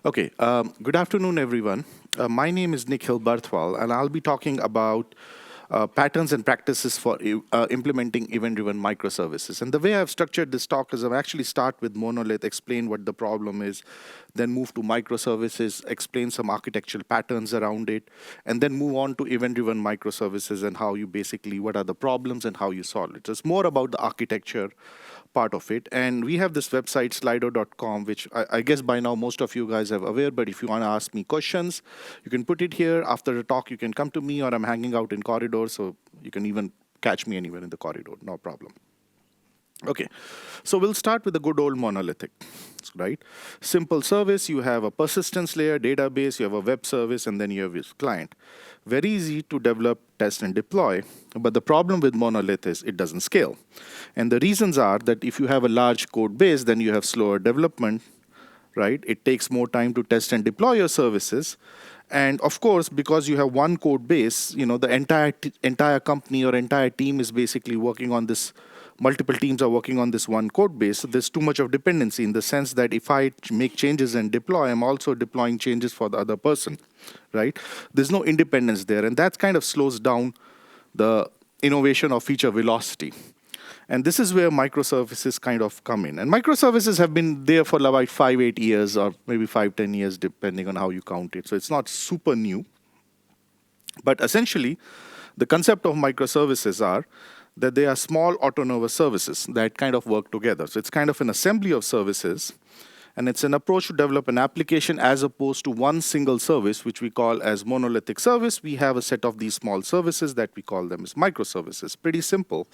Okay, good afternoon, everyone. My name is Nikhil Barthwal, and I'll be talking about patterns and practices for implementing event-driven microservices. And the way I've structured this talk is I've actually start with monolith, explain what the problem is, then move to microservices, explain some architectural patterns around it, and then move on to event-driven microservices and how you basically, what are the problems and how you solve it. So it's more about the architecture part of it. And we have this website, slido.com, which I guess by now most of you guys are aware, but if you want to ask me questions, you can put it here. After the talk, you can come to me, or I'm hanging out in corridors, so you can even catch me anywhere in the corridor, no problem. Okay, so we'll start with the good old monolithic, right? Simple service, you have a persistence layer, database, you have a web service, and then you have this client. Very easy to develop, test, and deploy, but the problem with monolith is it doesn't scale. And the reasons are that if you have a large code base, then you have slower development, right? It takes more time to test and deploy your services. And of course, because you have one code base, the entire company or entire team is basically working on this. Multiple teams are working on this one code base. So there's too much of dependency in the sense that if I make changes and deploy, I'm also deploying changes for the other person, right? There's no independence there. And that kind of slows down the innovation or feature velocity. And this is where microservices kind of come in. And microservices have been there for about 5-8 years or maybe 5-10 years, depending on how you count it. So it's not super new. But essentially, the concept of microservices are that they are small autonomous services that kind of work together. So it's kind of an assembly of services, and it's an approach to develop an application as opposed to one single service, which we call as monolithic service. We have a set of these small services that we call them as microservices. Pretty simple.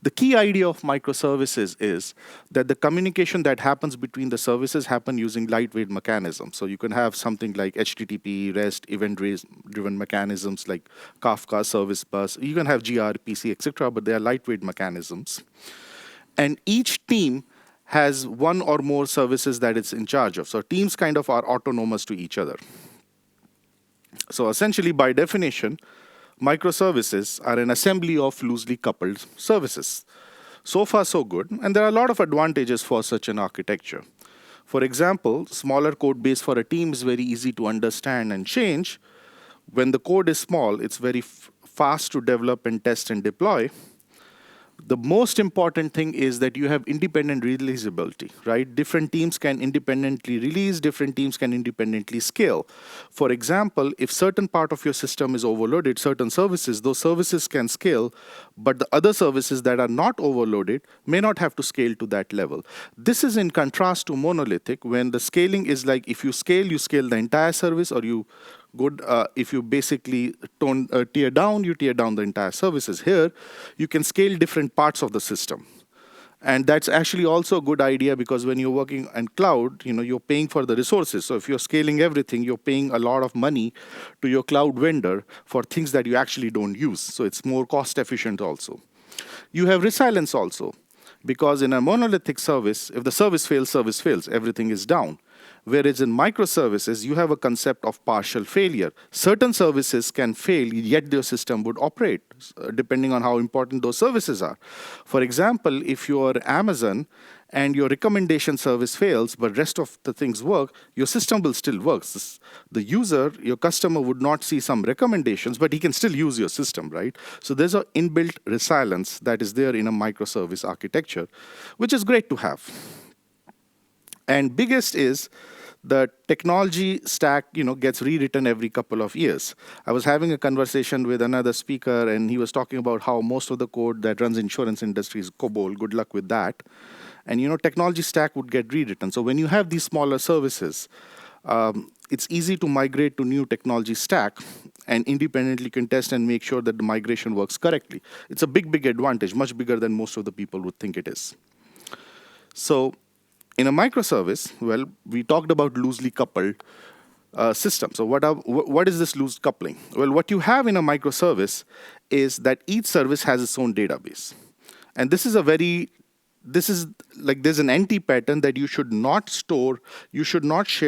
The key idea of microservices is that the communication that happens between the services happen using lightweight mechanisms. So you can have something like HTTP, REST, event-driven mechanisms like Kafka, Service Bus. You can have gRPC, etc., but they are lightweight mechanisms. And each team has one or more services that it's in charge of. So teams kind of are autonomous to each other. So essentially, by definition, microservices are an assembly of loosely coupled services. So far, so good. And there are a lot of advantages for such an architecture. For example, smaller code base for a team is very easy to understand and change. When the code is small, it's very fast to develop and test and deploy. The most important thing is that you have independent releasability, right? Different teams can independently release, different teams can independently scale. For example, if certain part of your system is overloaded, certain services, those services can scale, but the other services that are not overloaded may not have to scale to that level. This is in contrast to monolithic, when the scaling is like if you scale the entire service, or if you basically tear down the entire services. Here, you can scale different parts of the system. And that's actually also a good idea, because when you're working in cloud, you're paying for the resources. So if you're scaling everything, you're paying a lot of money to your cloud vendor for things that you actually don't use. So it's more cost efficient also. You have resilience also, because in a monolithic service, if the service fails, everything is down. Whereas in microservices, you have a concept of partial failure. Certain services can fail, yet your system would operate, depending on how important those services are. For example, if you're Amazon and your recommendation service fails, but rest of the things work, your system will still work. The user, your customer, would not see some recommendations, but he can still use your system, right? So there's an inbuilt resilience that is there in a microservice architecture, which is great to have. And biggest is the technology stack, gets rewritten every couple of years. I was having a conversation with another speaker, and he was talking about how most of the code that runs insurance industry is COBOL. Good luck with that. And technology stack would get rewritten. So when you have these smaller services, it's easy to migrate to new technology stack, and independently can test and make sure that the migration works correctly. It's a big advantage, much bigger than most of the people would think it is. So in a microservice, well, we talked about loosely coupled system. So what is this loose coupling? Well, what you have in a microservice is that each service has its own database. And there's an anti-pattern that you should not share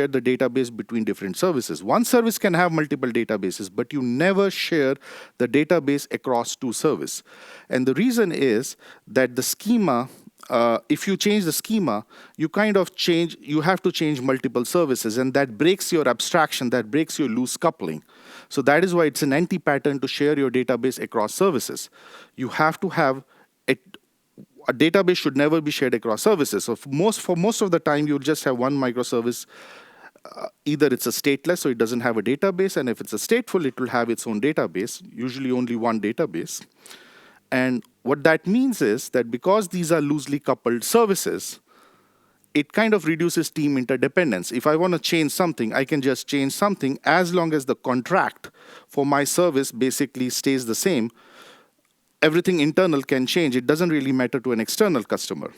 the database between different services. One service can have multiple databases, but you never share the database across two services. And the reason is that the schema if you change the schema, you have to change multiple services, and that breaks your abstraction, that breaks your loose coupling. So that is why it's an anti-pattern to share your database across services. You have to have it. A database should never be shared across services. So for most of the time, you'll just have one microservice. Either it's a stateless, so it doesn't have a database, and if it's a stateful, it will have its own database, usually only one database. And what that means is that because these are loosely coupled services, it kind of reduces team interdependence. If I want to change something, I can just change something as long as the contract for my service basically stays the same. Everything internal can change. It doesn't really matter to an external customer.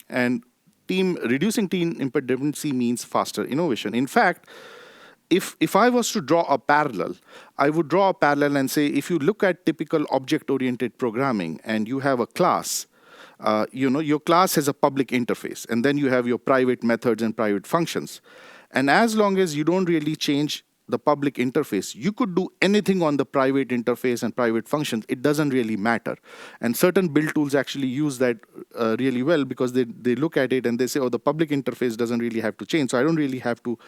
And reducing team interdependency means faster innovation. In fact, if I was to draw a parallel, I would draw a parallel and say, if you look at typical object-oriented programming and you have a class, your class has a public interface, and then you have your private methods and private functions. And as long as you don't really change the public interface, you could do anything on the private interface and private functions. It doesn't really matter. And certain build tools actually use that really well, because they look at it and they say, oh, the public interface doesn't really have to change, so I don't really have to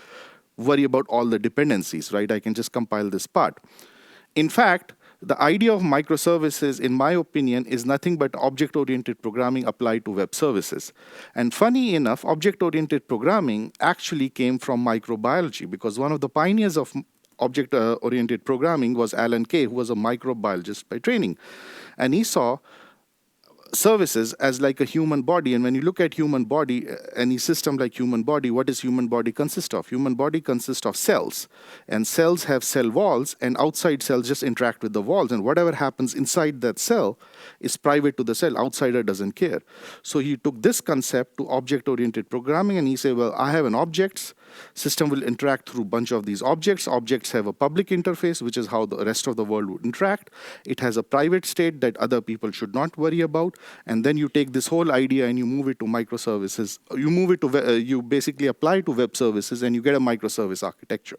worry about all the dependencies, right? I can just compile this part. In fact, the idea of microservices, in my opinion, is nothing but object-oriented programming applied to web services. And funny enough, object-oriented programming actually came from microbiology, because one of the pioneers of object-oriented programming was Alan Kay, who was a microbiologist by training. And he saw services as like a human body. And when you look at human body, any system like human body, what does human body consist of? Human body consists of cells, and cells have cell walls, and outside cells just interact with the walls, and whatever happens inside that cell is private to the cell. Outsider doesn't care. So he took this concept to object-oriented programming, and he said, well, I have an objects. System will interact through a bunch of these objects. Objects have a public interface, which is how the rest of the world would interact. It has a private state that other people should not worry about. And then you take this whole idea and you move it to microservices. You basically apply it to web services, and you get a microservice architecture.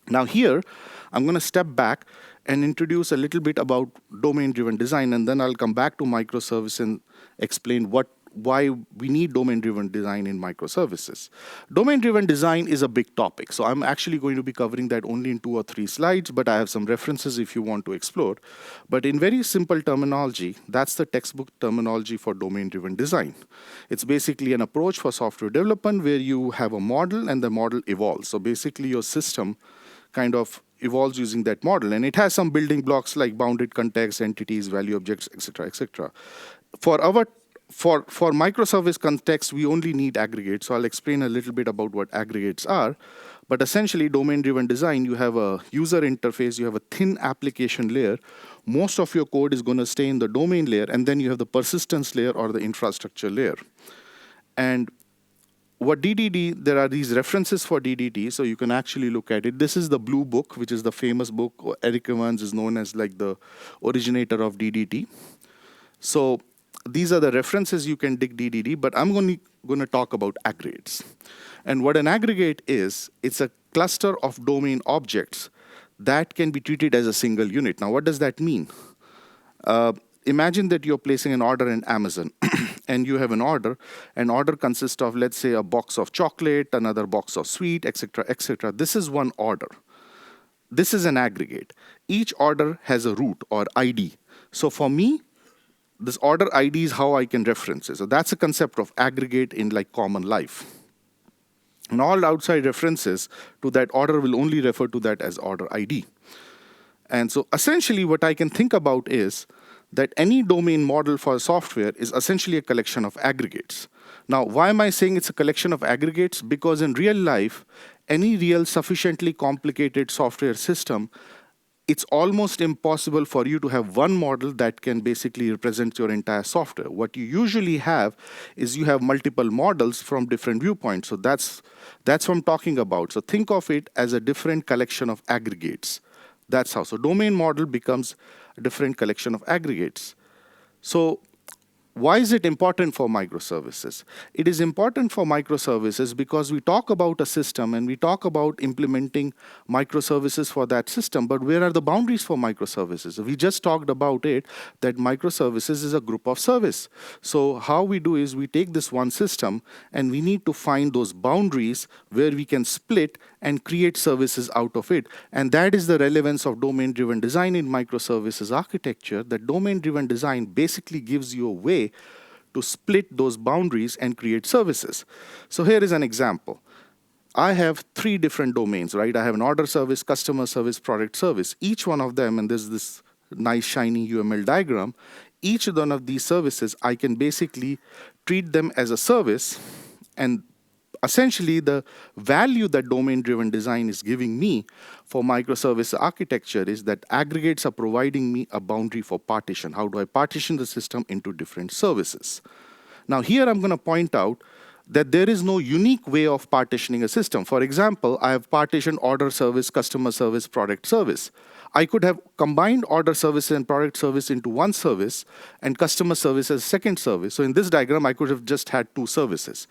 Now here, I'm going to step back and introduce a little bit about domain-driven design, and then I'll come back to microservice and explain why we need domain-driven design in microservices. Domain-driven design is a big topic, so I'm actually going to be covering that only in 2 or 3 slides, but I have some references if you want to explore. But in very simple terminology, that's the textbook terminology for domain-driven design. It's basically an approach for software development where you have a model and the model evolves. So basically your system kind of evolves using that model, and it has some building blocks like bounded context, entities, value objects, etc., etc. For microservice context, we only need aggregates. So I'll explain a little bit about what aggregates are. But essentially, domain-driven design, you have a user interface, you have a thin application layer. Most of your code is going to stay in the domain layer, and then you have the persistence layer or the infrastructure layer. And what DDD, there are these references for DDD, so you can actually look at it. This is the blue book, which is the famous book. Eric Evans is known as like the originator of DDD. So these are the references you can dig DDD, but I'm going to talk about aggregates. And what an aggregate is, it's a cluster of domain objects that can be treated as a single unit. Now, what does that mean? Imagine that you're placing an order in Amazon, and you have an order. An order consists of, let's say, a box of chocolate, another box of sweet, etc., etc. This is one order. This is an aggregate. Each order has a root or ID. So for me, this order ID is how I can reference it. So that's a concept of aggregate in like common life. And all outside references to that order will only refer to that as order ID. And so essentially what I can think about is that any domain model for software is essentially a collection of aggregates. Now, why am I saying it's a collection of aggregates? Because in real life, any real sufficiently complicated software system, it's almost impossible for you to have one model that can basically represent your entire software. What you usually have is you have multiple models from different viewpoints. So that's what I'm talking about. So think of it as a different collection of aggregates. That's how. So domain model becomes a different collection of aggregates. So Why is it important for microservices? It is important for microservices because we talk about a system and we talk about implementing microservices for that system, but where are the boundaries for microservices? We just talked about it, that microservices is a group of service. So how we do is we take this one system and we need to find those boundaries where we can split and create services out of it. And that is the relevance of domain-driven design in microservices architecture. That domain-driven design basically gives you a way to split those boundaries and create services. So here is an example. I have 3 different domains, right? I have an order service, customer service, product service. Each one of them, and there's this nice shiny UML diagram, each one of these services, I can basically treat them as a service, and essentially the value that domain-driven design is giving me for microservice architecture is that aggregates are providing me a boundary for partition. How do I partition the system into different services? Now here I'm going to point out that there is no unique way of partitioning a system. For example, I have partitioned order service, customer service, product service. I could have combined order service and product service into one service and customer service as a second service. So in this diagram, I could have just had 2 services.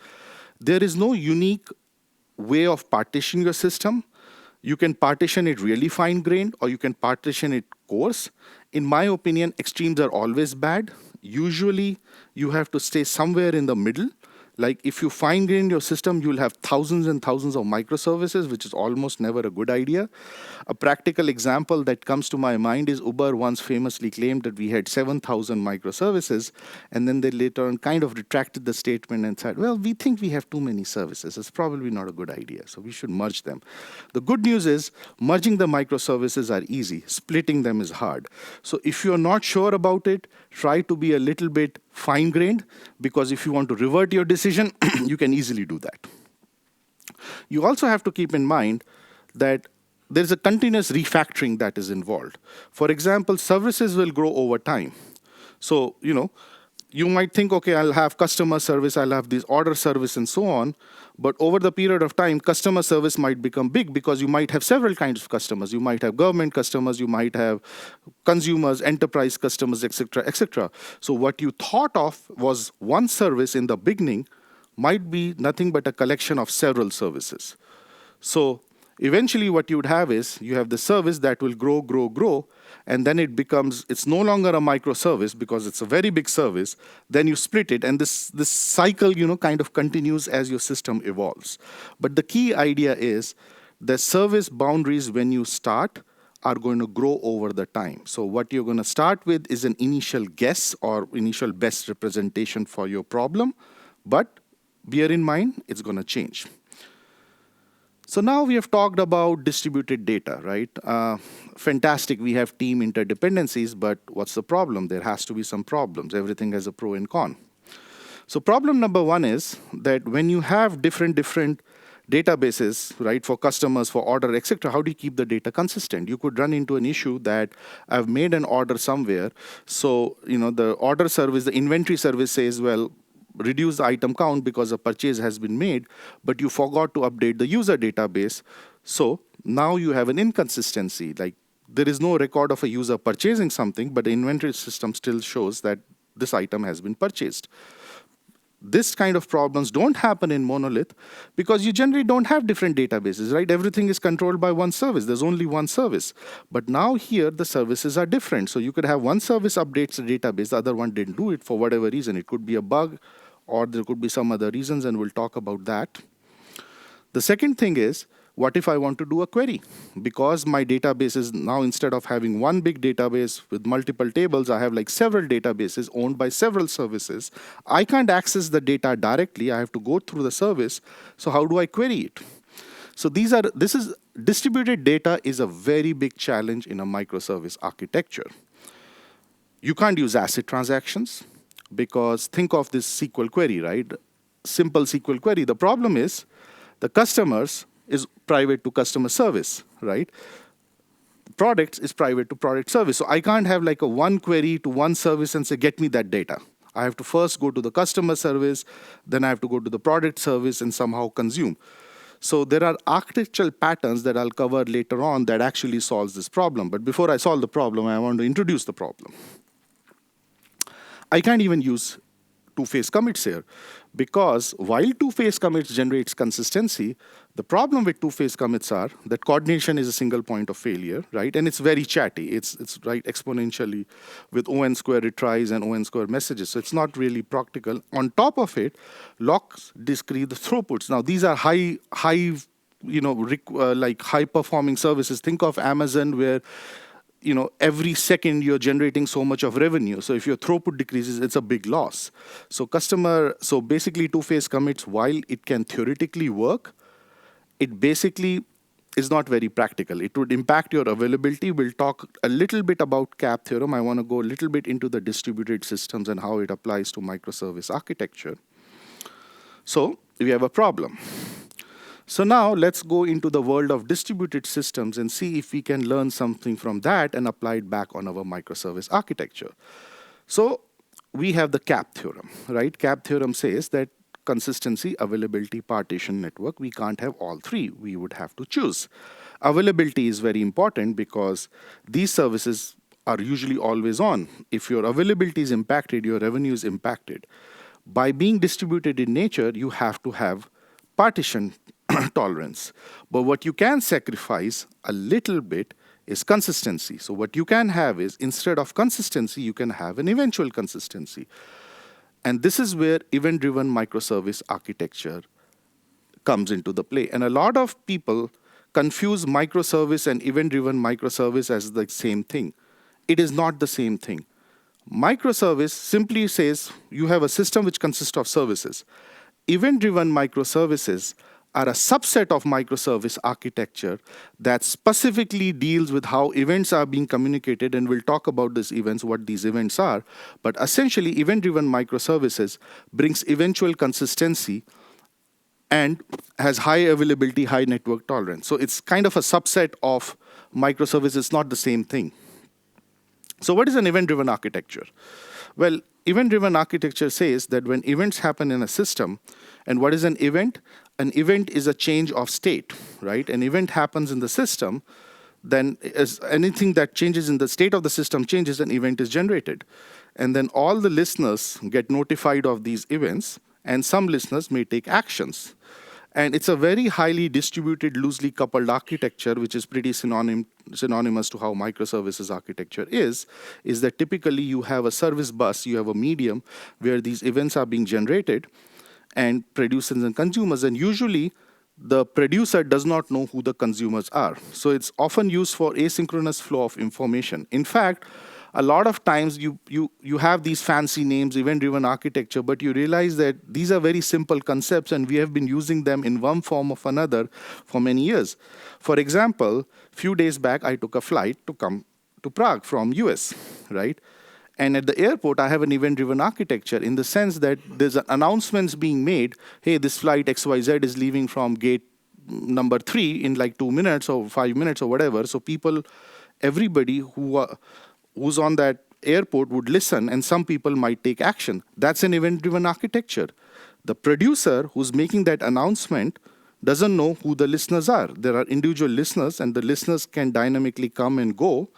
There is no unique way of partitioning your system. You can partition it really fine-grained or you can partition it coarse. In my opinion, extremes are always bad. Usually, you have to stay somewhere in the middle. Like if you fine-grain your system, you'll have thousands and thousands of microservices, which is almost never a good idea. A practical example that comes to my mind is Uber once famously claimed that we had 7,000 microservices, and then they later on kind of retracted the statement and said, well, we think we have too many services. It's probably not a good idea, so we should merge them. The good news is merging the microservices are easy. Splitting them is hard. So if you're not sure about it, try to be a little bit fine-grained, because if you want to revert your decision, you can easily do that. You also have to keep in mind that there's a continuous refactoring that is involved. For example, services will grow over time. So, you might think, okay, I'll have customer service, I'll have this order service and so on. But over the period of time, customer service might become big because you might have several kinds of customers. You might have government customers, you might have consumers, enterprise customers, etc., etc. So what you thought of was one service in the beginning might be nothing but a collection of several services. So eventually what you would have is you have the service that will grow, grow, grow, and then it's no longer a microservice because it's a very big service. Then you split it, and this cycle, kind of continues as your system evolves. But the key idea is the service boundaries when you start are going to grow over the time. So what you're going to start with is an initial guess or initial best representation for your problem, but bear in mind, it's going to change. So now we have talked about distributed data, right? Fantastic, we have team interdependencies, but what's the problem? There has to be some problems. Everything has a pro and con. So problem number 1 is that when you have different databases, right, for customers, for order, etc., how do you keep the data consistent? You could run into an issue that I've made an order somewhere. So, the order service, the inventory service says, well, reduce the item count because a purchase has been made, but you forgot to update the user database. So now you have an inconsistency. Like there is no record of a user purchasing something, but the inventory system still shows that this item has been purchased. This kind of problems don't happen in monolith because you generally don't have different databases, right? Everything is controlled by one service. There's only one service. But now here, the services are different. So you could have one service updates the database, the other one didn't do it for whatever reason. It could be a bug, or there could be some other reasons, and we'll talk about that. The second thing is, what if I want to do a query? Because my database is now, instead of having one big database with multiple tables, I have like several databases owned by several services. I can't access the data directly. I have to go through the service. So how do I query it? So distributed data is a very big challenge in a microservice architecture. You can't use ACID transactions because think of this SQL query, right? Simple SQL query. The problem is the customers is private to customer service, right? Products is private to product service. So I can't have like a one query to one service and say, get me that data. I have to first go to the customer service, then I have to go to the product service and somehow consume. So there are architectural patterns that I'll cover later on that actually solves this problem. But before I solve the problem, I want to introduce the problem. I can't even use two-phase commits here. Because while two-phase commits generates consistency, the problem with two-phase commits are that coordination is a single point of failure, right? And it's very chatty. It's right exponentially with O(n) square retries and O(n) square messages. So it's not really practical. On top of it, locks decrease the throughputs. Now these are high like high performing services. Think of Amazon, where every second you're generating so much of revenue. So if your throughput decreases, it's a big loss. So basically two-phase commits, while it can theoretically work, it basically is not very practical. It would impact your availability. We'll talk a little bit about CAP theorem. I want to go a little bit into the distributed systems and how it applies to microservice architecture. So we have a problem. So now let's go into the world of distributed systems and see if we can learn something from that and apply it back on our microservice architecture. So we have the CAP theorem, right? CAP theorem says that consistency, availability, partition, network, we can't have all three. We would have to choose. Availability is very important because these services are usually always on. If your availability is impacted, your revenue is impacted. By being distributed in nature, you have to have partition tolerance. But what you can sacrifice a little bit is consistency. So what you can have is, instead of consistency, you can have an eventual consistency. And this is where event-driven microservice architecture comes into the play. And a lot of people confuse microservice and event-driven microservice as the same thing. It is not the same thing. Microservice simply says you have a system which consists of services. Event-driven microservices are a subset of microservice architecture that specifically deals with how events are being communicated, and we'll talk about these events, what these events are. But essentially, event-driven microservices brings eventual consistency and has high availability, high network tolerance. So it's kind of a subset of microservices, it's not the same thing. So what is an event-driven architecture? Well, event-driven architecture says that when events happen in a system, and what is an event? An event is a change of state, right? An event happens in the system, then as anything that changes in the state of the system changes, an event is generated. And then all the listeners get notified of these events, and some listeners may take actions. And it's a very highly distributed, loosely coupled architecture, which is pretty synonymous to how microservices architecture is that typically you have a service bus, you have a medium where these events are being generated, and producers and consumers, and usually the producer does not know who the consumers are. So it's often used for asynchronous flow of information. In fact, a lot of times you have these fancy names, event-driven architecture, but you realize that these are very simple concepts and we have been using them in one form or another for many years. For example, a few days back, I took a flight to come to Prague from US, right? And at the airport, I have an event-driven architecture in the sense that there's announcements being made, hey, this flight XYZ is leaving from gate number 3 in like 2 minutes or 5 minutes or whatever. So everybody who's on that airport would listen, and some people might take action. That's an event-driven architecture. The producer who's making that announcement doesn't know who the listeners are. There are individual listeners, and the listeners can dynamically come and go.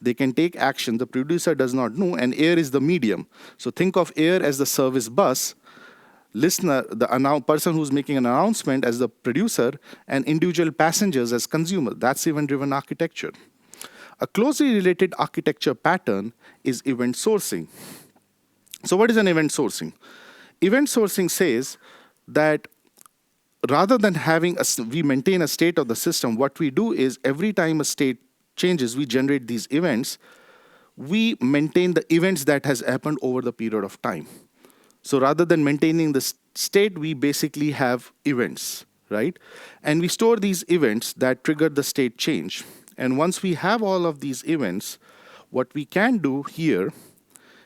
They can take action. The producer does not know, and air is the medium. So think of air as the service bus, listener, the person who's making an announcement as the producer, and individual passengers as consumer. That's event-driven architecture. A closely related architecture pattern is event sourcing. So what is an event sourcing? Event sourcing says that rather than we maintain a state of the system, what we do is every time a state changes, we generate these events. We maintain the events that has happened over the period of time. So rather than maintaining the state, we basically have events, right? And we store these events that trigger the state change. And once we have all of these events, what we can do here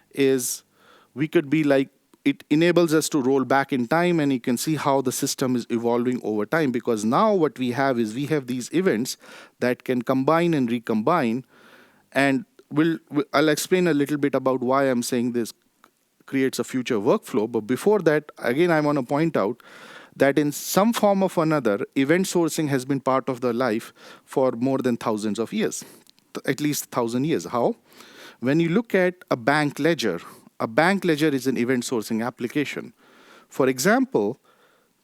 is we could be like, it enables us to roll back in time, and you can see how the system is evolving over time, because now what we have is we have these events that can combine and recombine. And I'll explain a little bit about why I'm saying this creates a future workflow. But before that, again, I want to point out that in some form of another, event sourcing has been part of the life for more than thousands of years, at least 1,000 years. How? When you look at a bank ledger, a bank ledger is an event sourcing application. For example,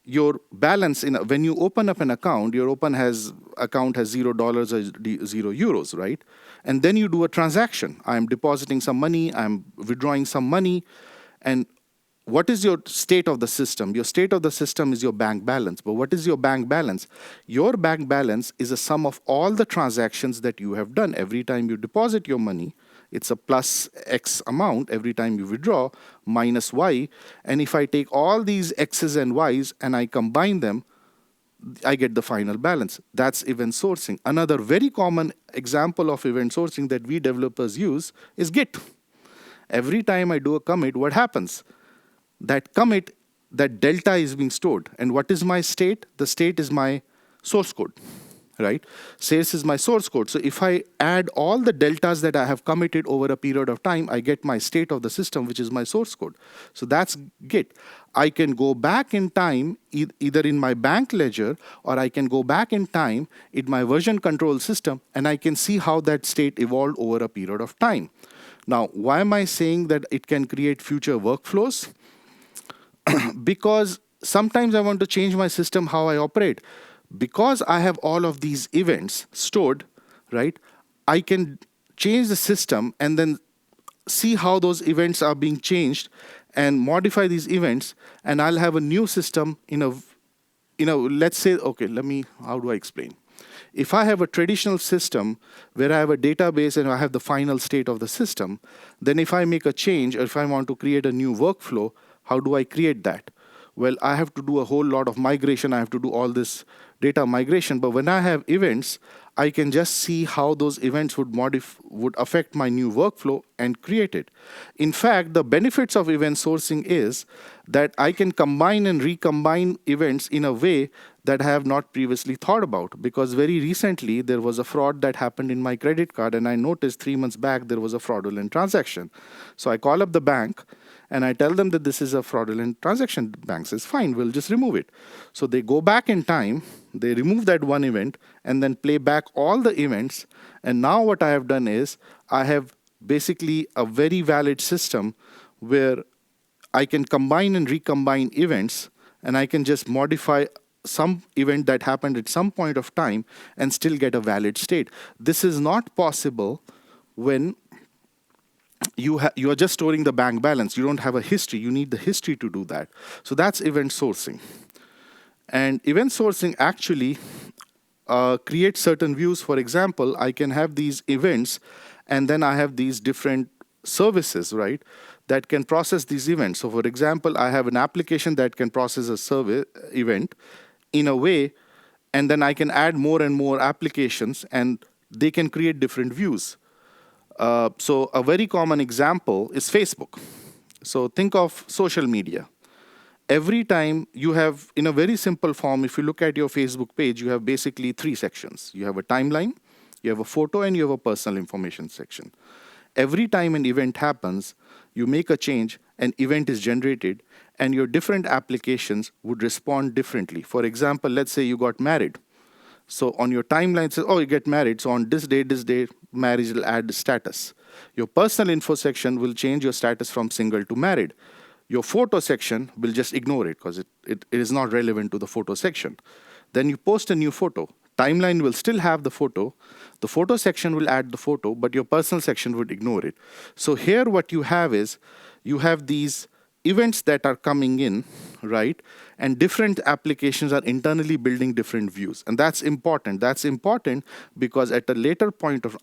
your balance when you open up an account, your account has $0 or €0, right? And then you do a transaction. I'm depositing some money, I'm withdrawing some money, and what is your state of the system? Your state of the system is your bank balance. But what is your bank balance? Your bank balance is a sum of all the transactions that you have done. Every time you deposit your money, it's a plus X amount. Every time you withdraw, minus Y. And if I take all these X's and Y's and I combine them, I get the final balance. That's event sourcing. Another very common example of event sourcing that we developers use is Git. Every time I do a commit, what happens? That commit, that delta is being stored. And what is my state? The state is my source code, right? Sales is my source code. So if I add all the deltas that I have committed over a period of time, I get my state of the system, which is my source code. So that's Git. I can go back in time, either in my bank ledger, or I can go back in time in my version control system, and I can see how that state evolved over a period of time. Now, why am I saying that it can create future workflows? Because sometimes I want to change my system, how I operate. Because I have all of these events stored, right? I can change the system and then see how those events are being changed and modify these events, and I'll have a new system let's say, okay, how do I explain? If I have a traditional system where I have a database and I have the final state of the system, then if I make a change or if I want to create a new workflow, how do I create that? Well, I have to do a whole lot of migration. I have to do all this data migration. But when I have events, I can just see how those events would affect my new workflow and create it. In fact, the benefits of event sourcing is that I can combine and recombine events in a way that I have not previously thought about. Because very recently, there was a fraud that happened in my credit card, and I noticed 3 months back there was a fraudulent transaction. So I call up the bank, and I tell them that this is a fraudulent transaction. The bank says, fine, we'll just remove it. So they go back in time, they remove that one event, and then play back all the events. And now what I have done is, I have basically a very valid system where I can combine and recombine events, and I can just modify some event that happened at some point of time and still get a valid state. This is not possible when you are just storing the bank balance. You don't have a history. You need the history to do that. So that's event sourcing. And event sourcing actually creates certain views. For example, I can have these events, and then I have these different services, right, that can process these events. So for example, I have an application that can process a service event in a way, and then I can add more and more applications, and they can create different views. So a very common example is Facebook. So think of social media. Every time you have, in a very simple form, if you look at your Facebook page, you have basically 3 sections. You have a timeline, you have a photo, and you have a personal information section. Every time an event happens, you make a change, an event is generated, and your different applications would respond differently. For example, let's say you got married. So on your timeline, it says, oh, you get married. So on this day, marriage will add status. Your personal info section will change your status from single to married. Your photo section will just ignore it because it is not relevant to the photo section. Then you post a new photo. Timeline will still have the photo. The photo section will add the photo, but your personal section would ignore it. So here what you have is, you have these events that are coming in, right? And different applications are internally building different views. And that's important. That's important because at a later point of,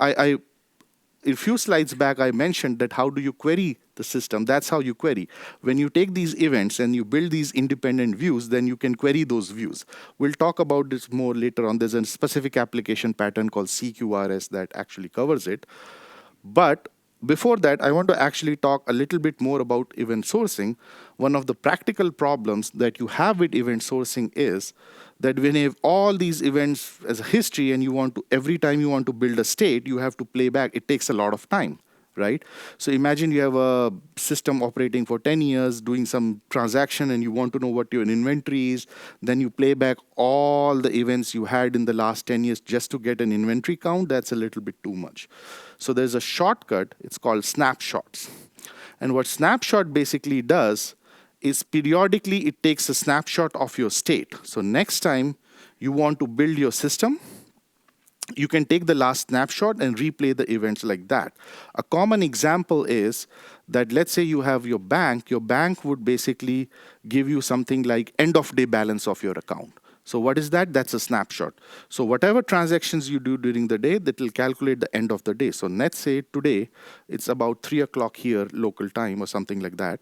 a few slides back, I mentioned that how do you query the system? That's how you query. When you take these events and you build these independent views, then you can query those views. We'll talk about this more later on. There's a specific application pattern called CQRS that actually covers it. But before that, I want to actually talk a little bit more about event sourcing. One of the practical problems that you have with event sourcing is that when you have all these events as a history and you want to, every time you want to build a state, you have to play back. It takes a lot of time, right? So imagine you have a system operating for 10 years, doing some transaction, and you want to know what your inventory is. Then you play back all the events you had in the last 10 years just to get an inventory count. That's a little bit too much. So there's a shortcut. It's called snapshots. And what snapshot basically does is periodically it takes a snapshot of your state. So next time you want to build your system, you can take the last snapshot and replay the events like that. A common example is that let's say you have your bank would basically give you something like end of day balance of your account. So what is that? That's a snapshot. So whatever transactions you do during the day, that will calculate the end of the day. So let's say today it's about 3 o'clock here local time or something like that.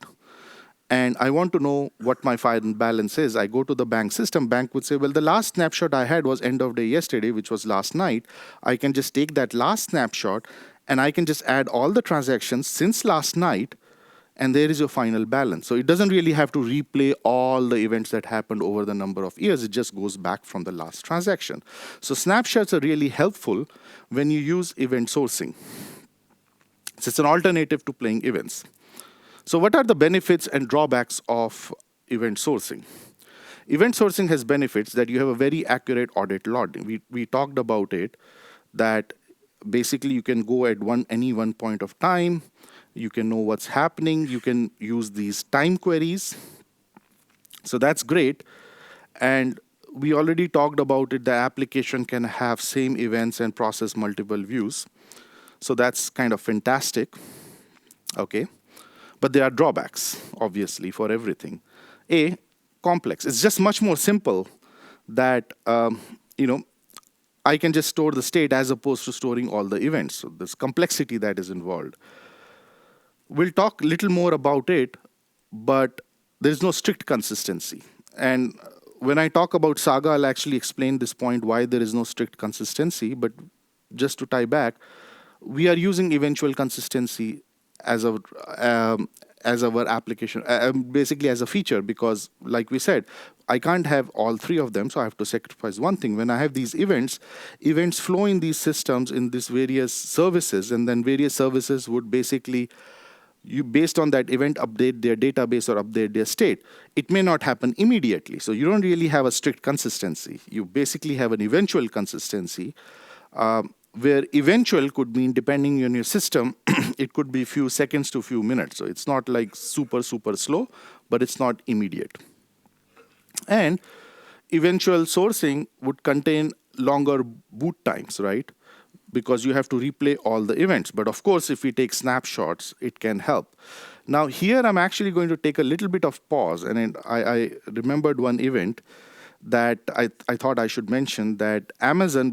And I want to know what my final balance is. I go to the bank system. Bank would say, well, the last snapshot I had was end of day yesterday, which was last night. I can just take that last snapshot and I can just add all the transactions since last night, and there is your final balance. So it doesn't really have to replay all the events that happened over the number of years. It just goes back from the last transaction. So snapshots are really helpful when you use event sourcing. So it's an alternative to playing events. So what are the benefits and drawbacks of event sourcing? Event sourcing has benefits that you have a very accurate audit logging. We talked about it, that basically you can go at any one point of time, you can know what's happening, you can use these time queries. So that's great. And we already talked about it, the application can have same events and process multiple views. So that's kind of fantastic, okay? But there are drawbacks, obviously, for everything. A, complex. It's just much more simple that, I can just store the state as opposed to storing all the events. So there's complexity that is involved. We'll talk a little more about it, but there's no strict consistency. And when I talk about Saga, I'll actually explain this point, why there is no strict consistency. But just to tie back, we are using eventual consistency as our application, basically as a feature, because like we said, I can't have all three of them, so I have to sacrifice one thing. When I have these events flow in these systems in these various services, and then various services would basically, based on that event, update their database or update their state. It may not happen immediately, so you don't really have a strict consistency. You basically have an eventual consistency, where eventual could mean, depending on your system, it could be few seconds to few minutes. So it's not like super slow, but it's not immediate. And eventual sourcing would contain longer boot times, right? Because you have to replay all the events. But of course, if we take snapshots, it can help. Now here, I'm actually going to take a little bit of pause, and I remembered one event that I thought I should mention, that Amazon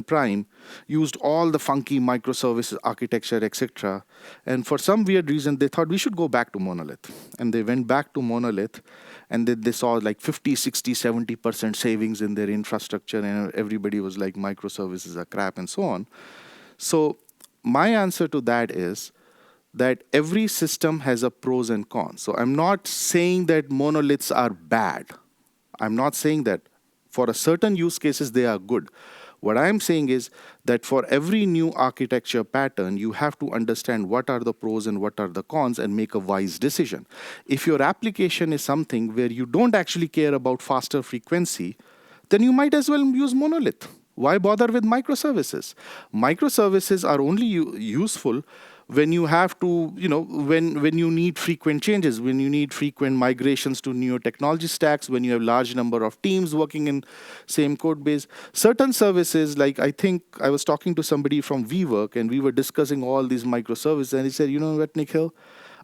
Prime used all the funky microservices architecture, etc. And for some weird reason, they thought we should go back to monolith. And they went back to monolith, and they saw like 50, 60, 70% savings in their infrastructure, and everybody was like, microservices are crap, and so on. So my answer to that is that every system has a pros and cons. So I'm not saying that monoliths are bad. I'm not saying that. For a certain use cases, they are good. What I'm saying is that for every new architecture pattern, you have to understand what are the pros and what are the cons and make a wise decision. If your application is something where you don't actually care about faster frequency, then you might as well use monolith. Why bother with microservices? Microservices are only useful when you have to, when you need frequent changes, when you need frequent migrations to newer technology stacks, when you have large number of teams working in same code base. Certain services, like I think I was talking to somebody from WeWork, and we were discussing all these microservices, and he said, you know what, Nikhil?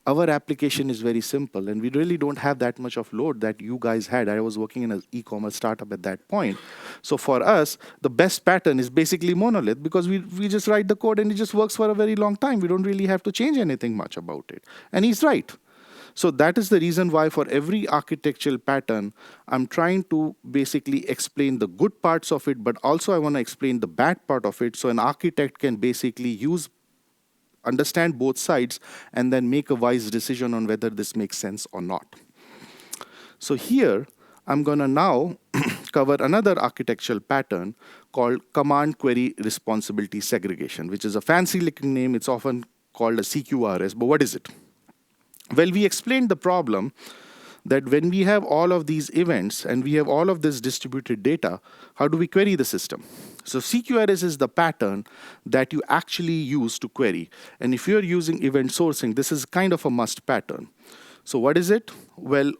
Our application is very simple, and we really don't have that much of load that you guys had. I was working in an e-commerce startup at that point. So for us, the best pattern is basically monolith, because we just write the code and it just works for a very long time. We don't really have to change anything much about it. And he's right. So that is the reason why for every architectural pattern, I'm trying to basically explain the good parts of it, but also I want to explain the bad part of it, so an architect can basically understand both sides, and then make a wise decision on whether this makes sense or not. So here, I'm going to now cover another architectural pattern called command query responsibility segregation, which is a fancy looking name. It's often called a CQRS, but what is it? Well, we explained the problem that when we have all of these events and we have all of this distributed data, how do we query the system? So CQRS is the pattern that you actually use to query. And if you're using event sourcing, this is kind of a must pattern. So what is it? Well,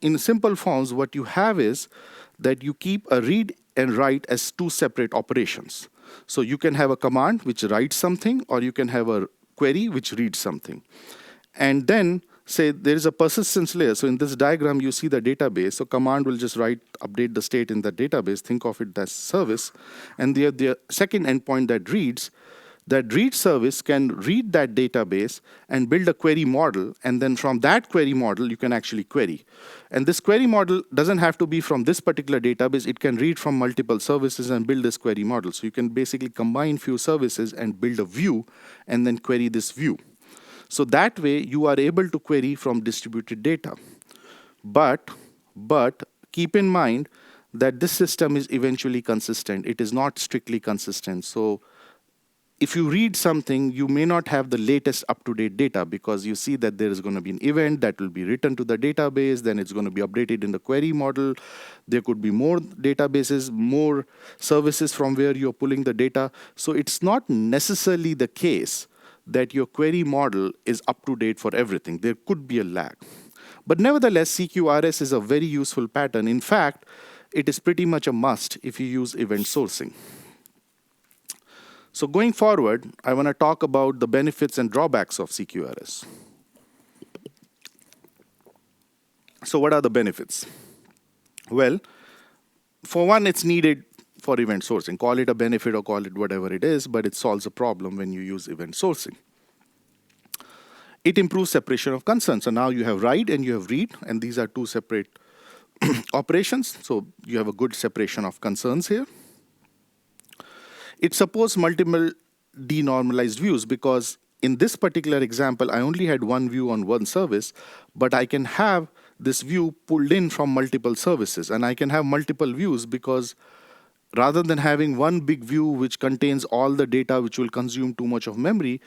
in simple forms, what you have is that you keep a read and write as two separate operations. So you can have a command which writes something, or you can have a query which reads something. And then say there is a persistence layer. So in this diagram, you see the database. So command will just update the state in the database. Think of it as service. And the second endpoint that read service can read that database and build a query model. And then from that query model, you can actually query. And this query model doesn't have to be from this particular database. It can read from multiple services and build this query model. So you can basically combine few services and build a view and then query this view. So that way, you are able to query from distributed data. But keep in mind that this system is eventually consistent. It is not strictly consistent. So if you read something, you may not have the latest up-to-date data, because you see that there is going to be an event that will be written to the database, then it's going to be updated in the query model. There could be more databases, more services from where you're pulling the data. So it's not necessarily the case that your query model is up to date for everything. There could be a lag. But nevertheless, CQRS is a very useful pattern. In fact, it is pretty much a must if you use event sourcing. So going forward, I want to talk about the benefits and drawbacks of CQRS. So what are the benefits? Well, for one, it's needed for event sourcing. Call it a benefit or call it whatever it is, but it solves a problem when you use event sourcing. It improves separation of concerns. So now you have write and you have read, and these are two separate operations. So you have a good separation of concerns here. It supports multiple denormalized views, because in this particular example, I only had one view on one service, but I can have this view pulled in from multiple services, and I can have multiple views because rather than having one big view which contains all the data which will consume too much of memory,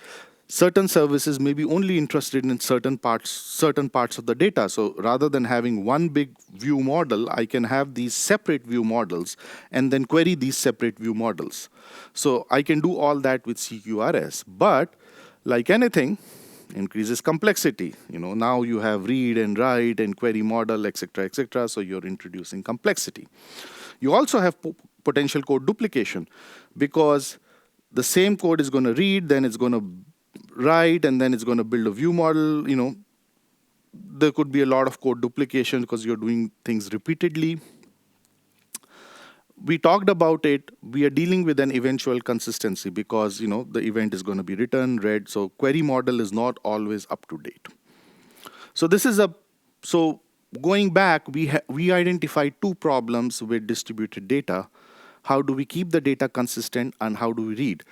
certain services may be only interested in certain parts of the data. So rather than having one big view model, I can have these separate view models and then query these separate view models. So I can do all that with CQRS. But like anything, increases complexity. Now you have read and write and query model, etc., etc. So you're introducing complexity. You also have potential code duplication, because the same code is going to read, then it's going to write, and then it's going to build a view model. There could be a lot of code duplication because you're doing things repeatedly. We talked about it. We are dealing with an eventual consistency because the event is going to be written, read. So query model is not always up to date. So going back, we identified two problems with distributed data. How do we keep the data consistent, and how do we read?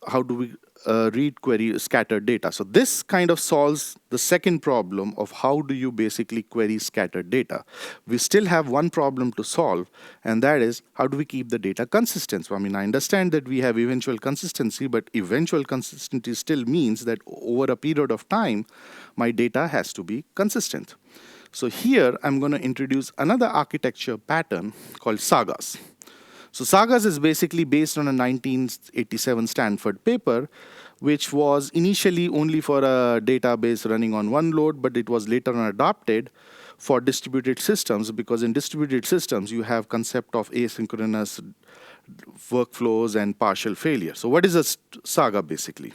How do we read query scattered data? So this kind of solves the second problem of how do you basically query scattered data. We still have one problem to solve, and that is how do we keep the data consistent? So I understand that we have eventual consistency, but eventual consistency still means that over a period of time, my data has to be consistent. So here, I'm going to introduce another architecture pattern called sagas. So sagas is basically based on a 1987 Stanford paper, which was initially only for a database running on one load, but it was later on adopted for distributed systems, because in distributed systems, you have concept of asynchronous workflows and partial failure. So what is a saga basically?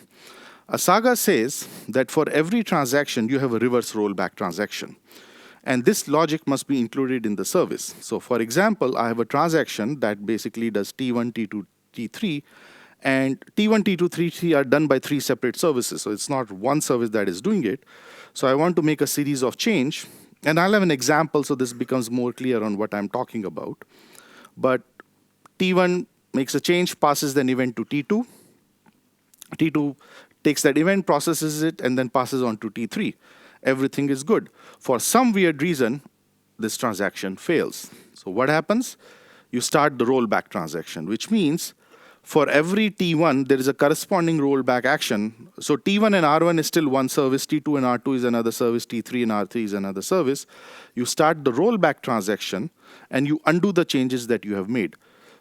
A saga says that for every transaction, you have a reverse rollback transaction. And this logic must be included in the service. So for example, I have a transaction that basically does T1, T2, T3, and T1, T2, T3 are done by three separate services. So it's not one service that is doing it. So I want to make a series of change, and I'll have an example so this becomes more clear on what I'm talking about. But T1 makes a change, passes an event to T2. T2 takes that event, processes it, and then passes on to T3. Everything is good. For some weird reason, this transaction fails. So what happens? You start the rollback transaction, which means for every T1, there is a corresponding rollback action. So T1 and R1 is still one service, T2 and R2 is another service, T3 and R3 is another service. You start the rollback transaction, and you undo the changes that you have made.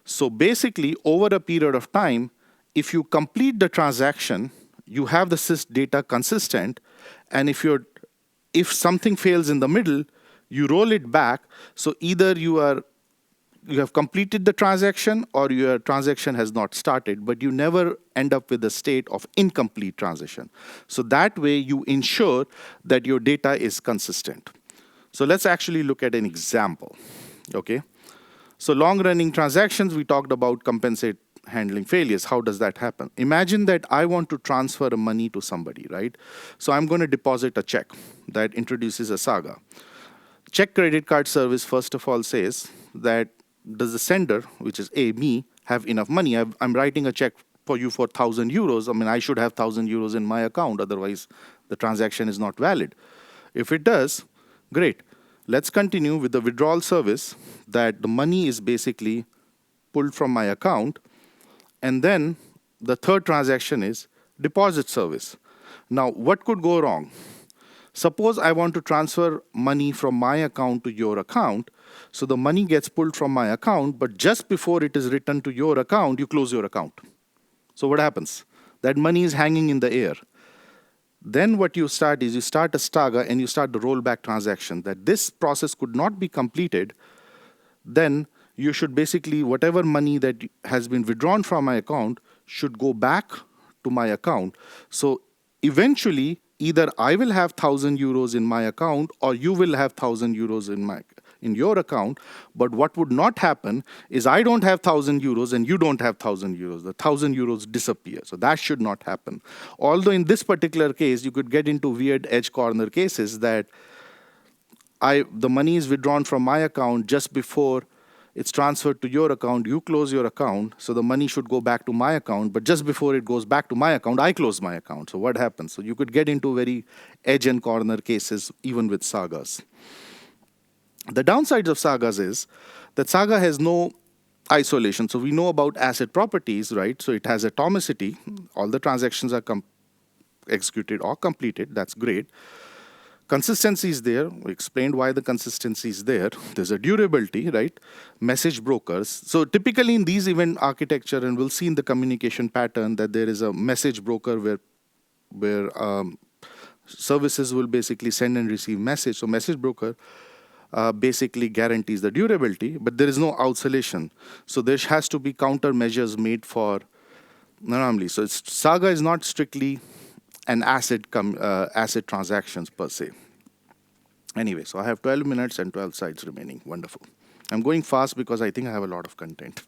So basically, over a period of time, if you complete the transaction, you have the sys data consistent, and if something fails in the middle, you roll it back. So either you have completed the transaction or your transaction has not started, but you never end up with a state of incomplete transition. So that way you ensure that your data is consistent. So let's actually look at an example, okay? So long-running transactions, we talked about compensate handling failures. How does that happen? Imagine that I want to transfer money to somebody, right? So I'm going to deposit a check that introduces a saga. Check credit card service, first of all, says that does the sender, which is me, have enough money? I'm writing a check for you for 1,000 euros. I mean, I should have 1,000 euros in my account. Otherwise, the transaction is not valid. If it does, great. Let's continue with the withdrawal service, that the money is basically pulled from my account. And then the third transaction is deposit service. Now, what could go wrong? Suppose I want to transfer money from my account to your account. So the money gets pulled from my account, but just before it is returned to your account, you close your account. So what happens? That money is hanging in the air. Then what you start is you start a saga and you start the rollback transaction that this process could not be completed. Then you should basically, whatever money that has been withdrawn from my account should go back to my account. So eventually, either I will have 1,000 euros in my account or you will have 1,000 euros in your account. But what would not happen is I don't have 1,000 euros and you don't have 1,000 euros. The 1,000 euros disappear. So that should not happen. Although in this particular case, you could get into weird edge corner cases that the money is withdrawn from my account just before it's transferred to your account, you close your account, so the money should go back to my account, but just before it goes back to my account, I close my account. So what happens? So you could get into very edge and corner cases, even with sagas. The downsides of sagas is that saga has no isolation. So we know about asset properties, right? So it has atomicity. All the transactions are executed or completed. That's great. Consistency is there. We explained why the consistency is there. There's a durability, right? Message brokers. So typically in these event architecture, and we'll see in the communication pattern that there is a message broker where services will basically send and receive message. So message broker basically guarantees the durability, but there is no oscillation. So there has to be countermeasures made for anomaly. So saga is not strictly an asset transactions per se. Anyway, so I have 12 minutes and 12 slides remaining. Wonderful. I'm going fast because I think I have a lot of content.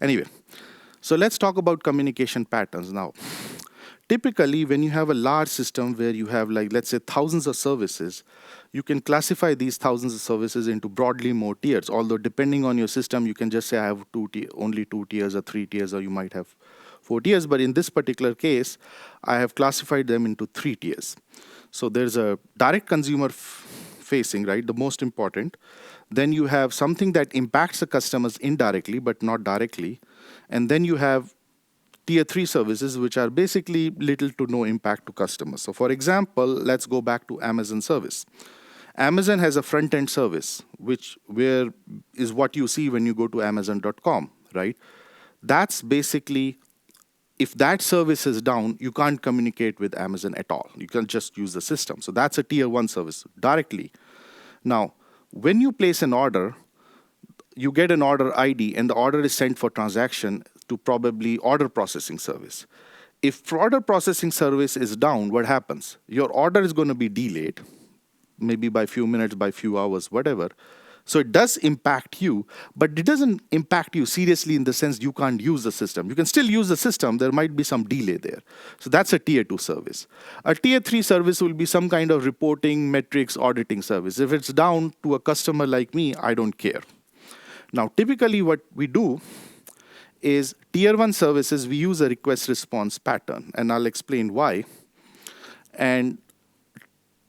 Anyway, so let's talk about communication patterns now. Typically, when you have a large system where you have, like, let's say, thousands of services, you can classify these thousands of services into broadly more tiers. Although depending on your system, you can just say I have only 2 tiers or 3 tiers, or you might have 4 tiers, but in this particular case, I have classified them into 3 tiers. So there's a direct consumer facing, right, the most important. Then you have something that impacts the customers indirectly, but not directly. And then you have tier 3 services, which are basically little to no impact to customers. So for example, let's go back to Amazon service. Amazon has a front-end service, where is what you see when you go to Amazon.com, right? That's basically, if that service is down, you can't communicate with Amazon at all. You can just use the system. So that's a tier 1 service directly. Now, when you place an order, you get an order ID, and the order is sent for transaction to probably order processing service. If order processing service is down, what happens? Your order is going to be delayed, maybe by a few minutes, by a few hours, whatever. So it does impact you, but it doesn't impact you seriously in the sense you can't use the system. You can still use the system. There might be some delay there. So that's a tier 2 service. A tier 3 service will be some kind of reporting, metrics, auditing service. If it's down to a customer like me, I don't care. Now, typically what we do is tier 1 services, we use a request response pattern, and I'll explain why. And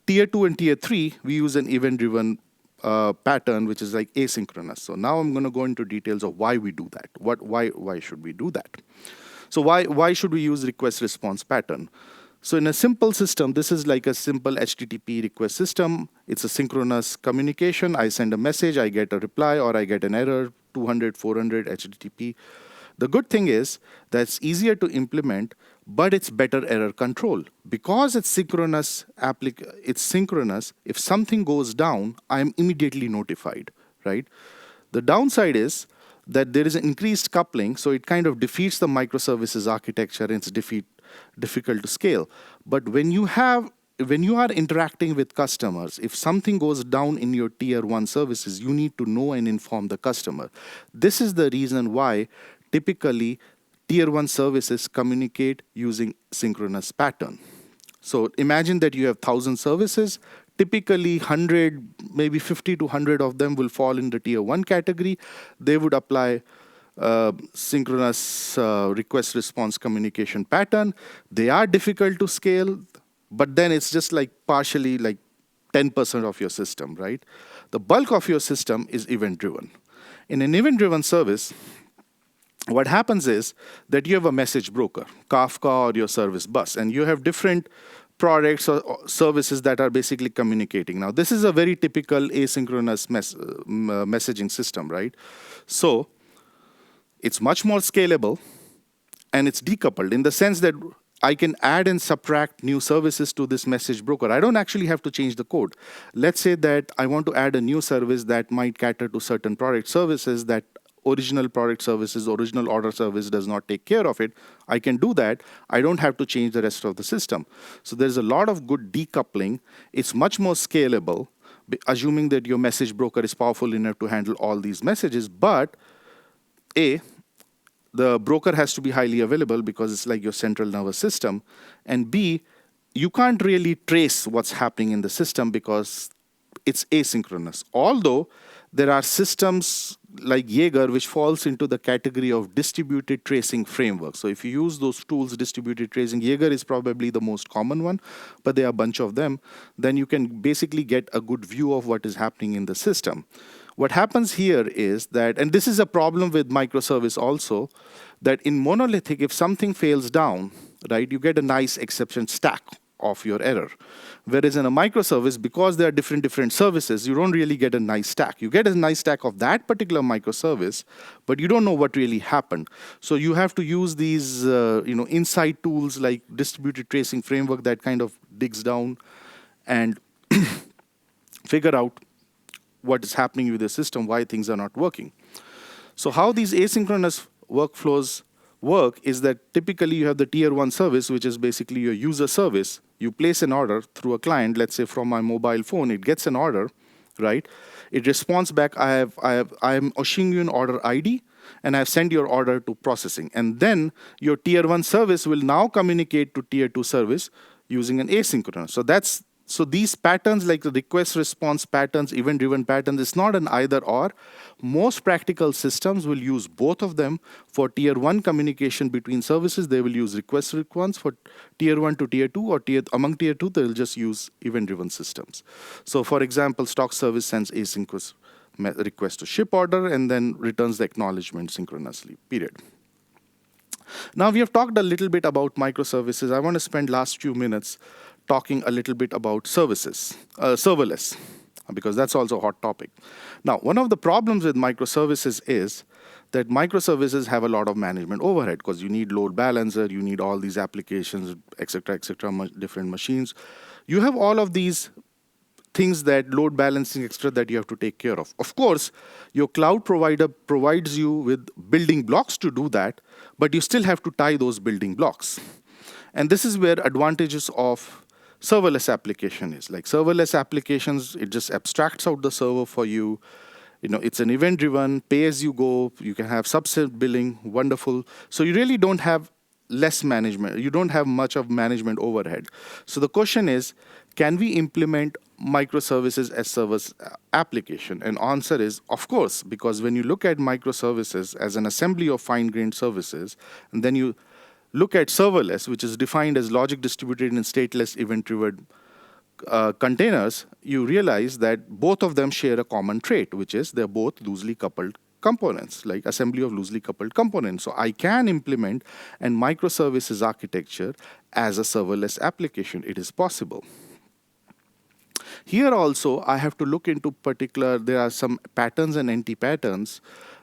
tier 2 and tier 3, we use an event driven pattern, which is like asynchronous. So now I'm going to go into details of why we do that. Why should we do that? So why should we use request response pattern? So in a simple system, this is like a simple HTTP request system. It's a synchronous communication. I send a message, I get a reply, or I get an error, 200, 400 HTTP. The good thing is that it's easier to implement, but it's better error control. Because it's synchronous, if something goes down, I'm immediately notified, right? The downside is that there is an increased coupling, so it kind of defeats the microservices architecture, and it's difficult to scale. But when you are interacting with customers, if something goes down in your tier 1 services, you need to know and inform the customer. This is the reason why typically tier 1 services communicate using synchronous pattern. So imagine that you have 1,000 services. Typically 100, maybe 50 to 100 of them will fall in the tier 1 category. They would apply synchronous request response communication pattern. They are difficult to scale, but then it's just like partially like 10% of your system, right? The bulk of your system is event driven. In an event driven service, what happens is that you have a message broker, Kafka or your service bus, and you have different products or services that are basically communicating. Now, this is a very typical asynchronous messaging system, right? So it's much more scalable, and it's decoupled in the sense that I can add and subtract new services to this message broker. I don't actually have to change the code. Let's say that I want to add a new service that might cater to certain product services that original product services, original order service does not take care of it. I can do that. I don't have to change the rest of the system. So there's a lot of good decoupling. It's much more scalable, assuming that your message broker is powerful enough to handle all these messages. But A, the broker has to be highly available because it's like your central nervous system. And B, you can't really trace what's happening in the system because it's asynchronous. Although there are systems like Jaeger, which falls into the category of distributed tracing framework. So if you use those tools, distributed tracing, Jaeger is probably the most common one, but there are a bunch of them. Then you can basically get a good view of what is happening in the system. What happens here is that, and this is a problem with microservice also, that in monolithic, if something fails down, right, you get a nice exception stack of your error. Whereas in a microservice, because there are different services, you don't really get a nice stack. You get a nice stack of that particular microservice, but you don't know what really happened. So you have to use these insight tools like distributed tracing framework that kind of digs down and figure out what is happening with the system, why things are not working. So how these asynchronous workflows work is that typically you have the tier 1 service, which is basically your user service. You place an order through a client, let's say from my mobile phone, it gets an order, right? It responds back, I'm issuing you an order ID, and I've sent your order to processing. And then your tier 1 service will now communicate to tier 2 service using an asynchronous. So these patterns, like the request response patterns, event driven patterns, it's not an either or. Most practical systems will use both of them. For tier 1 communication between services, they will use request response. For tier 1 to tier 2 or among tier 2, they'll just use event driven systems. So for example, stock service sends asynchronous request to ship order and then returns the acknowledgement synchronously, period. Now we have talked a little bit about microservices. I want to spend last few minutes talking a little bit about services, serverless, because that's also a hot topic. Now, one of the problems with microservices is that microservices have a lot of management overhead because you need load balancer, you need all these applications, et cetera, different machines. You have all of these things that load balancing, etc., that you have to take care of. Of course, your cloud provider provides you with building blocks to do that, but you still have to tie those building blocks. And this is where advantages of serverless application is. Like serverless applications, it just abstracts out the server for you. It's an event-driven, pay-as-you-go. You can have subset billing, wonderful. So you really don't have less management. You don't have much of management overhead. So the question is, can we implement microservices as service application? And answer is, of course, because when you look at microservices as an assembly of fine-grained services, and then you look at serverless, which is defined as logic distributed and stateless event-driven containers, you realize that both of them share a common trait, which is they're both loosely coupled components, like assembly of loosely coupled components. So I can implement a microservices architecture as a serverless application. It is possible. Here also, I have to look into particular, there are some patterns and anti-patterns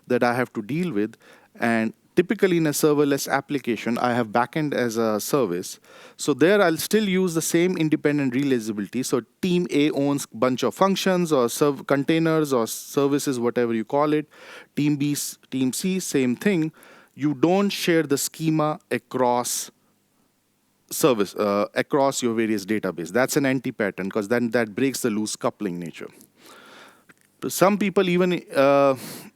that I have to deal with. And typically in a serverless application, I have backend as a service. So there I'll still use the same independent realizability. So team A owns a bunch of functions or containers or services, whatever you call it. Team B, team C, same thing. You don't share the schema across service across your various database. That's an anti-pattern because then that breaks the loose coupling nature. Some people even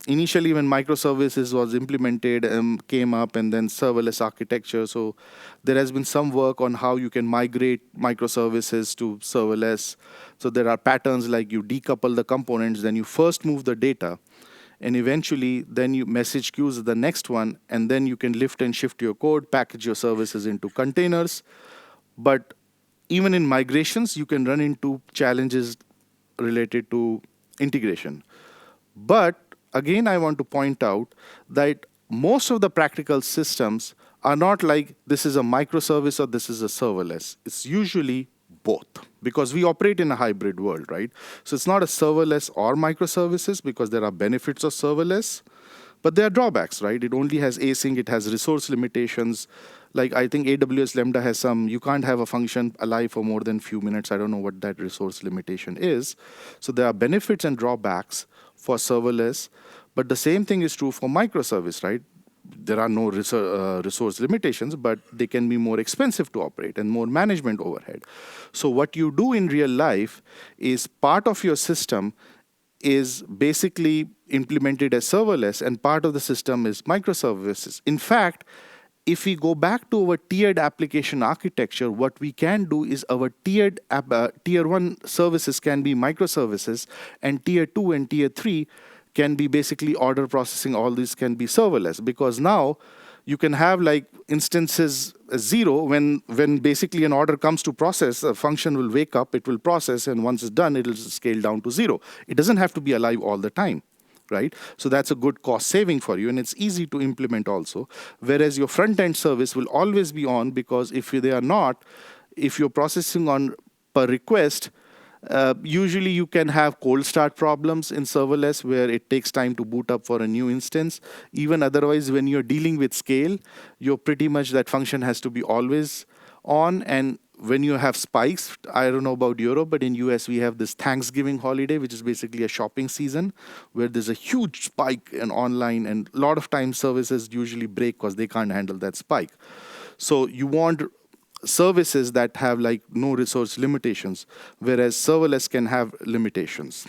initially when microservices was implemented came up and then serverless architecture. So there has been some work on how you can migrate microservices to serverless. So there are patterns like you decouple the components, then you first move the data, and eventually then you message queues the next one, and then you can lift and shift your code, package your services into containers. But even in migrations, you can run into challenges related to integration. But again, I want to point out that most of the practical systems are not like this is a microservice or this is a serverless. It's usually both because we operate in a hybrid world, right? So it's not a serverless or microservices because there are benefits of serverless, but there are drawbacks, right? It only has async, it has resource limitations. Like I think AWS Lambda has some, you can't have a function alive for more than few minutes. I don't know what that resource limitation is. So there are benefits and drawbacks for serverless, but the same thing is true for microservice, right? There are no resource limitations, but they can be more expensive to operate and more management overhead. So what you do in real life is part of your system is basically implemented as serverless and part of the system is microservices. In fact, if we go back to our tiered application architecture, what we can do is our tier 1 services can be microservices, and tier 2 and tier 3 can be basically order processing. All these can be serverless because now you can have like instances 0 when basically an order comes to process, a function will wake up, it will process, and once it's done, it will scale down to 0. It doesn't have to be alive all the time, right? So that's a good cost saving for you, and it's easy to implement also. Whereas your front-end service will always be on because if they are not, if you're processing on per request, usually you can have cold start problems in serverless where it takes time to boot up for a new instance. Even otherwise, when you're dealing with scale, you're pretty much that function has to be always on. And when you have spikes, I don't know about Europe, but in US we have this Thanksgiving holiday, which is basically a shopping season where there's a huge spike in online, and a lot of times services usually break because they can't handle that spike. So you want services that have like no resource limitations, whereas serverless can have limitations.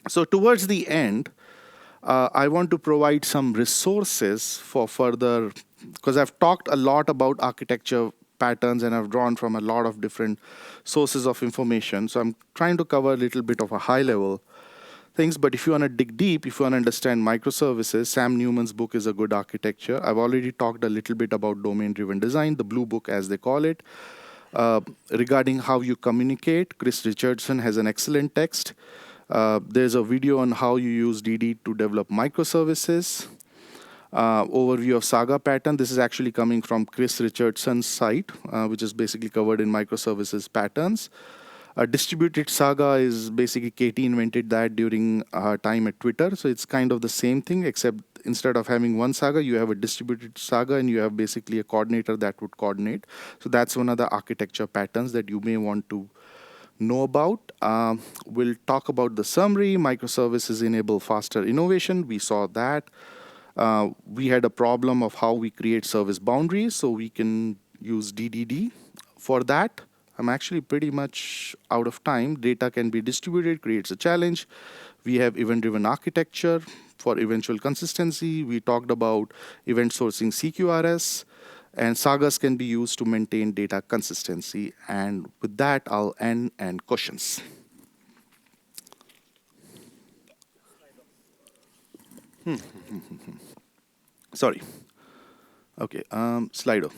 So towards the end, I want to provide some resources for further, because I've talked a lot about architecture patterns and I've drawn from a lot of different sources of information. So I'm trying to cover a little bit of a high level things, but if you want to dig deep, if you want to understand microservices, Sam Newman's book is a good architecture. I've already talked a little bit about domain-driven design, the blue book as they call it. Regarding how you communicate, Chris Richardson has an excellent text. There's a video on how you use DD to develop microservices. Overview of saga pattern. This is actually coming from Chris Richardson's site, which is basically covered in microservices patterns. A distributed saga is basically Katie invented that during her time at Twitter. So it's kind of the same thing, except instead of having one saga, you have a distributed saga and you have basically a coordinator that would coordinate. So that's one of the architecture patterns that you may want to know about. We'll talk about the summary. Microservices enable faster innovation. We saw that. We had a problem of how we create service boundaries, so we can use DDD for that. I'm actually pretty much out of time. Data can be distributed, creates a challenge. We have event-driven architecture for eventual consistency. We talked about event sourcing CQRS, and sagas can be used to maintain data consistency. And with that, I'll end and questions. Sorry. Okay, Slido.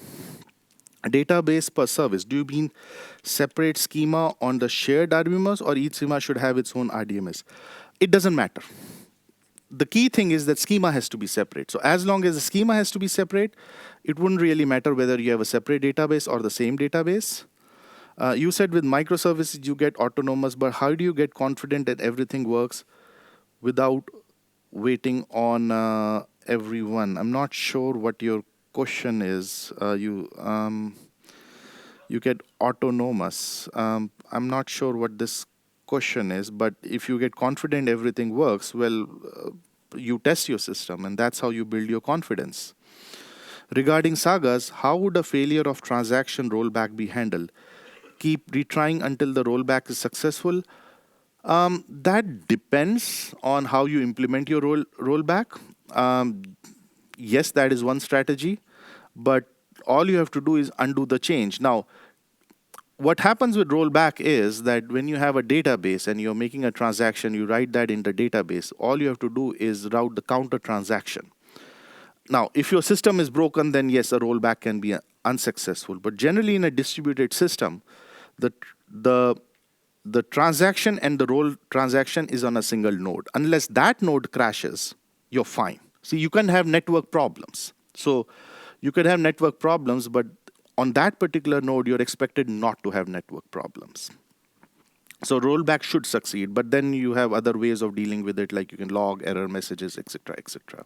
A database per service. Do you mean separate schema on the shared RDMS, or each schema should have its own RDMS? It doesn't matter. The key thing is that schema has to be separate. So as long as the schema has to be separate, it wouldn't really matter whether you have a separate database or the same database. You said with microservices you get autonomous, but how do you get confident that everything works without waiting on everyone? I'm not sure what your question is. You get autonomous. I'm not sure what this question is, but if you get confident everything works, well, you test your system, and that's how you build your confidence. Regarding sagas, how would a failure of transaction rollback be handled? Keep retrying until the rollback is successful. That depends on how you implement your rollback. Yes, that is one strategy, but all you have to do is undo the change. Now, what happens with rollback is that when you have a database and you're making a transaction, you write that in the database. All you have to do is route the counter transaction. Now, if your system is broken, then yes, a rollback can be unsuccessful. But generally, in a distributed system, the transaction and the roll transaction is on a single node. Unless that node crashes, you're fine. See, you can have network problems. So you could have network problems, but on that particular node, you're expected not to have network problems. So rollback should succeed, but then you have other ways of dealing with it, like you can log error messages, etc., etc.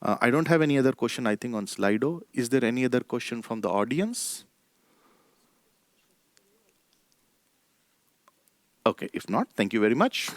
I don't have any other question, I think, on Slido. Is there any other question from the audience? Okay, if not, thank you very much.